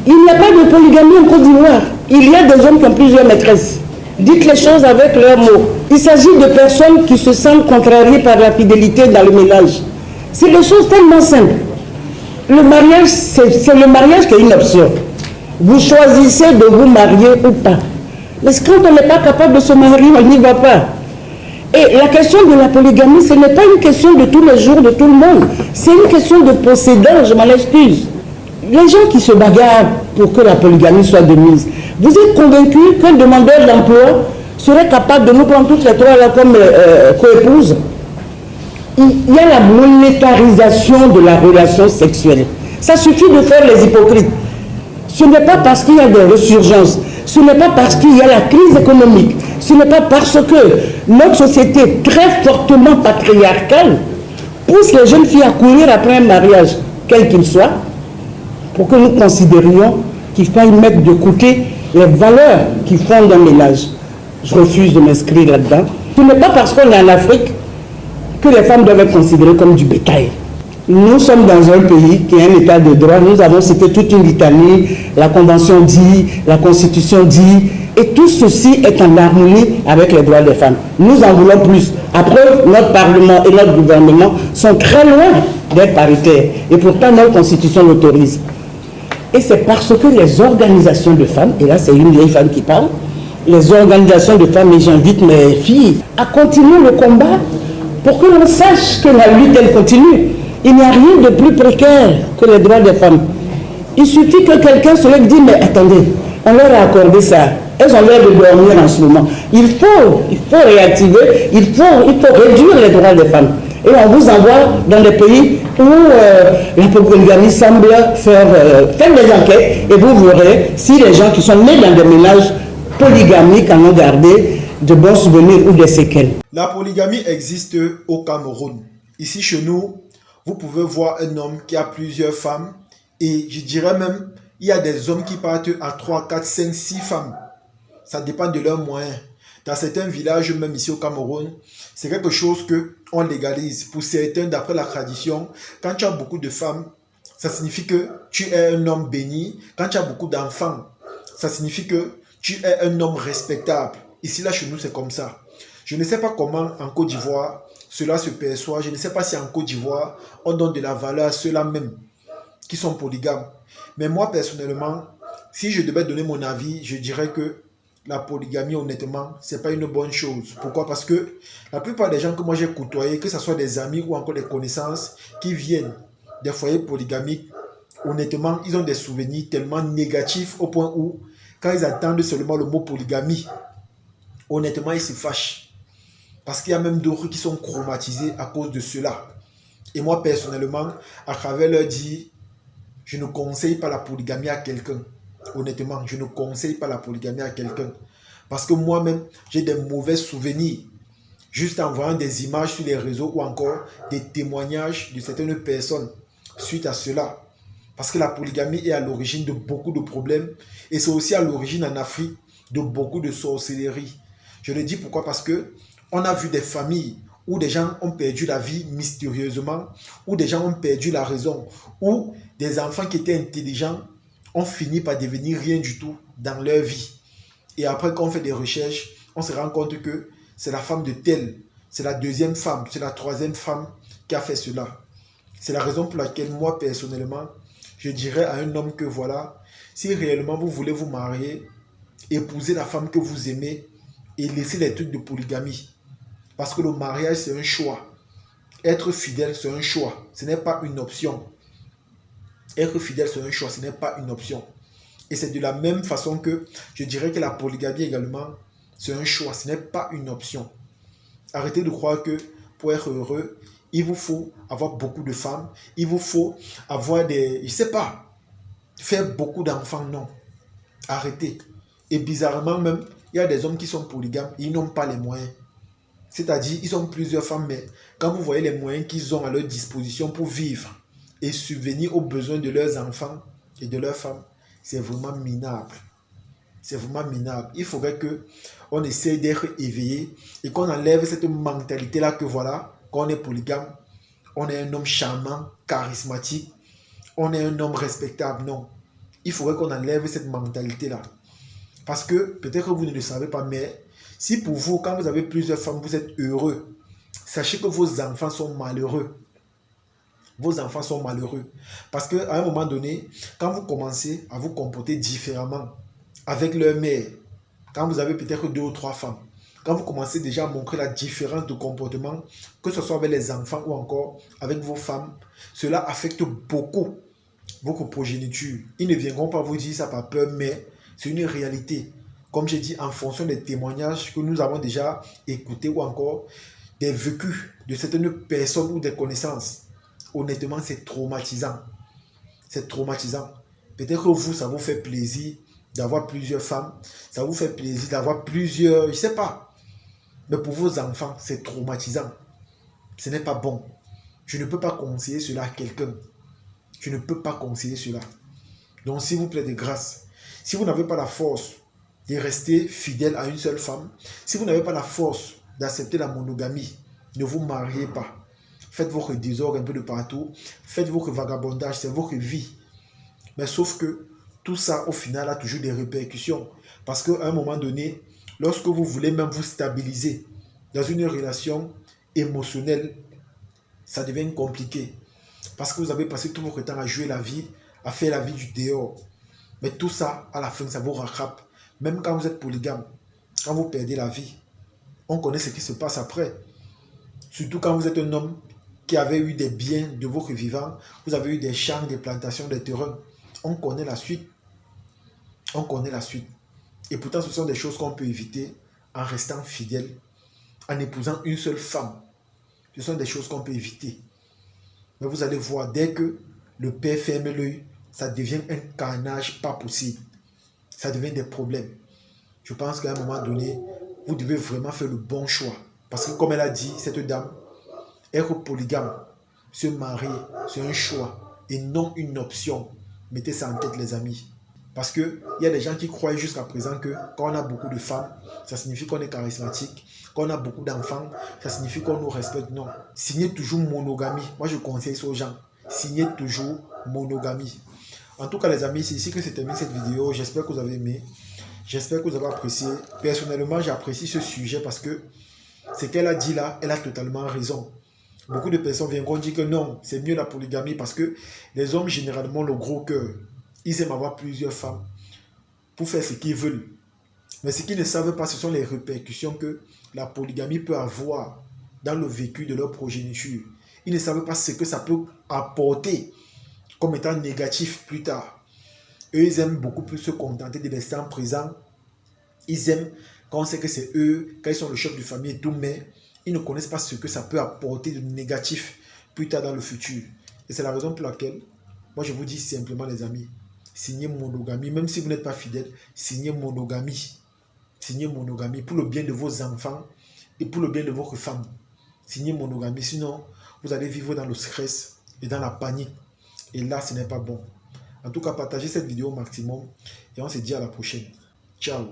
Il n'y a pas de polygamie en Côte d'Ivoire. Il y a des hommes qui ont plusieurs maîtresses. Dites les choses avec leurs mots. Il s'agit de personnes qui se sentent contrariées par la fidélité dans le ménage. C'est des choses tellement simples. Le mariage, c'est le mariage qui est une option. Vous choisissez de vous marier ou pas. Mais quand on n'est pas capable de se marier, on n'y va pas. Et la question de la polygamie, ce n'est pas une question de tous les jours, de tout le monde. C'est une question de possédant, je m'en excuse. Les gens qui se bagarrent pour que la polygamie soit de mise, vous êtes convaincus qu'un demandeur d'emploi serait capable de nous prendre toutes les trois là comme coépouses? Il y a la monétarisation de la relation sexuelle. Ça suffit de faire les hypocrites. Ce n'est pas parce qu'il y a des résurgences, ce n'est pas parce qu'il y a la crise économique, ce n'est pas parce que notre société très fortement patriarcale pousse les jeunes filles à courir après un mariage, quel qu'il soit, pour que nous considérions qu'il faut y mettre de côté les valeurs qui fondent un ménage. Je refuse de m'inscrire là-dedans. Ce n'est pas parce qu'on est en Afrique que les femmes doivent être considérées comme du bétail. Nous sommes dans un pays qui a un état de droit. Nous avons cité toute une litanie. La Convention dit, la Constitution dit, et tout ceci est en harmonie avec les droits des femmes. Nous en voulons plus. Après, notre Parlement et notre gouvernement sont très loin d'être paritaires. Et pourtant, notre Constitution l'autorise. Et c'est parce que les organisations de femmes, et là c'est une vieille femme qui parle, les organisations de femmes, et j'invite mes filles à continuer le combat pour que l'on sache que la lutte elle continue. Il n'y a rien de plus précaire que les droits des femmes. Il suffit que quelqu'un se lève et dise, mais attendez, on leur a accordé ça. Elles ont l'air de dormir en ce moment. Il faut réactiver, il faut réduire les droits des femmes. Et on vous envoie dans des pays où la polygamie semble faire des enquêtes et vous verrez si les gens qui sont nés dans des ménages polygamiques en ont gardé de bons souvenirs ou des séquelles. La polygamie existe au Cameroun. Ici chez nous, vous pouvez voir un homme qui a plusieurs femmes et je dirais même, il y a des hommes qui partent à 3, 4, 5, 6 femmes. Ça dépend de leurs moyens. Dans certains villages, même ici au Cameroun, c'est quelque chose qu'on légalise. Pour certains, d'après la tradition, quand tu as beaucoup de femmes, ça signifie que tu es un homme béni. Quand tu as beaucoup d'enfants, ça signifie que tu es un homme respectable. Ici, là, chez nous, c'est comme ça. Je ne sais pas comment en Côte d'Ivoire cela se perçoit. Je ne sais pas si en Côte d'Ivoire, on donne de la valeur à ceux-là même qui sont polygames. Mais moi, personnellement, si je devais donner mon avis, je dirais que la polygamie, honnêtement, c'est pas une bonne chose. Pourquoi? Parce que la plupart des gens que moi j'ai côtoyés, que ce soit des amis ou encore des connaissances qui viennent des foyers polygamiques, honnêtement, ils ont des souvenirs tellement négatifs au point où, quand ils entendent seulement le mot polygamie, honnêtement, ils se fâchent. Parce qu'il y a même d'autres qui sont traumatisés à cause de cela. Et moi, personnellement, à travers leur dire, je ne conseille pas la polygamie à quelqu'un. Honnêtement, je ne conseille pas la polygamie à quelqu'un. Parce que moi-même, j'ai des mauvais souvenirs. Juste en voyant des images sur les réseaux ou encore des témoignages de certaines personnes suite à cela. Parce que la polygamie est à l'origine de beaucoup de problèmes. Et c'est aussi à l'origine en Afrique de beaucoup de sorcellerie. Je le dis pourquoi? Parce que on a vu des familles où des gens ont perdu la vie mystérieusement, où des gens ont perdu la raison, où des enfants qui étaient intelligents ont fini par devenir rien du tout dans leur vie. Et après qu'on fait des recherches, on se rend compte que c'est la femme de telle, c'est la deuxième femme, c'est la troisième femme qui a fait cela. C'est la raison pour laquelle moi, personnellement, je dirais à un homme que voilà, si réellement vous voulez vous marier, épousez la femme que vous aimez et laissez les trucs de polygamie. Parce que le mariage, c'est un choix. Être fidèle, c'est un choix. Ce n'est pas une option. Être fidèle, c'est un choix, ce n'est pas une option. Et c'est de la même façon que je dirais que la polygamie également, c'est un choix, ce n'est pas une option. Arrêtez de croire que pour être heureux, il vous faut avoir beaucoup de femmes, il vous faut avoir des... Je ne sais pas, faire beaucoup d'enfants, non. Arrêtez. Et bizarrement même, il y a des hommes qui sont polygames, ils n'ont pas les moyens. C'est-à-dire, ils ont plusieurs femmes, mais quand vous voyez les moyens qu'ils ont à leur disposition pour vivre et subvenir aux besoins de leurs enfants et de leurs femmes, c'est vraiment minable. C'est vraiment minable. Il faudrait qu'on essaye d'être éveillé et qu'on enlève cette mentalité-là que voilà, quand on est polygame, on est un homme charmant, charismatique, on est un homme respectable. Non. il faudrait qu'on enlève cette mentalité-là. Parce que, peut-être que vous ne le savez pas, mais si pour vous, quand vous avez plusieurs femmes, vous êtes heureux, sachez que vos enfants sont malheureux. Vos enfants sont malheureux. Parce qu'à un moment donné, quand vous commencez à vous comporter différemment avec leur mère, quand vous avez peut-être 2 ou 3 femmes, quand vous commencez déjà à montrer la différence de comportement, que ce soit avec les enfants ou encore avec vos femmes, cela affecte beaucoup votre progéniture. Ils ne viendront pas vous dire ça par peur, mais c'est une réalité. Comme j'ai dit, en fonction des témoignages que nous avons déjà écoutés ou encore des vécus de certaines personnes ou des connaissances, honnêtement, c'est traumatisant. C'est traumatisant. Peut-être que vous, ça vous fait plaisir d'avoir plusieurs femmes, ça vous fait plaisir d'avoir plusieurs, je ne sais pas. Mais pour vos enfants, c'est traumatisant. Ce n'est pas bon. Je ne peux pas conseiller cela à quelqu'un. Je ne peux pas conseiller cela. Donc, s'il vous plaît, de grâce, si vous n'avez pas la force de rester fidèle à une seule femme, si vous n'avez pas la force d'accepter la monogamie, ne vous mariez pas. Faites votre désordre un peu de partout. Faites votre vagabondage, c'est votre vie. Mais sauf que tout ça, au final, a toujours des répercussions. Parce qu'à un moment donné, lorsque vous voulez même vous stabiliser dans une relation émotionnelle, ça devient compliqué. Parce que vous avez passé tout votre temps à jouer la vie, à faire la vie du dehors. Mais tout ça, à la fin, ça vous rattrape. Même quand vous êtes polygame, quand vous perdez la vie, on connaît ce qui se passe après. Surtout quand vous êtes un homme qui avait eu des biens de votre vivant, vous avez eu des champs, des plantations, des terrains. On connaît la suite. On connaît la suite. Et pourtant, ce sont des choses qu'on peut éviter en restant fidèle, en épousant une seule femme. Ce sont des choses qu'on peut éviter. Mais vous allez voir, dès que le père ferme l'œil, ça devient un carnage pas possible. Ça devient des problèmes. Je pense qu'à un moment donné, vous devez vraiment faire le bon choix. Parce que comme elle a dit, cette dame, être polygame, se marier, c'est un choix et non une option. Mettez ça en tête, les amis. Parce qu'il y a des gens qui croient jusqu'à présent que quand on a beaucoup de femmes, ça signifie qu'on est charismatique. Quand on a beaucoup d'enfants, ça signifie qu'on nous respecte. Non. Signez toujours monogamie. Moi, je conseille ça aux gens. Signez toujours monogamie. En tout cas, les amis, c'est ici que se termine cette vidéo. J'espère que vous avez aimé. J'espère que vous avez apprécié. Personnellement, j'apprécie ce sujet parce que ce qu'elle a dit là, elle a totalement raison. Beaucoup de personnes viendront dire que non, c'est mieux la polygamie parce que les hommes, généralement, le gros cœur, ils aiment avoir plusieurs femmes pour faire ce qu'ils veulent. Mais ce qu'ils ne savent pas, ce sont les répercussions que la polygamie peut avoir dans le vécu de leur progéniture. Ils ne savent pas ce que ça peut apporter comme étant négatif plus tard. Eux, ils aiment beaucoup plus se contenter de l'instant présent. Ils aiment quand on sait que c'est eux, quand ils sont le chef de famille et tout, mais ils ne connaissent pas ce que ça peut apporter de négatif plus tard dans le futur. Et c'est la raison pour laquelle, moi je vous dis simplement les amis, signez monogamie, même si vous n'êtes pas fidèle, signez monogamie. Signez monogamie pour le bien de vos enfants et pour le bien de votre femme. Signez monogamie, sinon vous allez vivre dans le stress et dans la panique. Et là, ce n'est pas bon. En tout cas, partagez cette vidéo au maximum et on se dit à la prochaine. Ciao.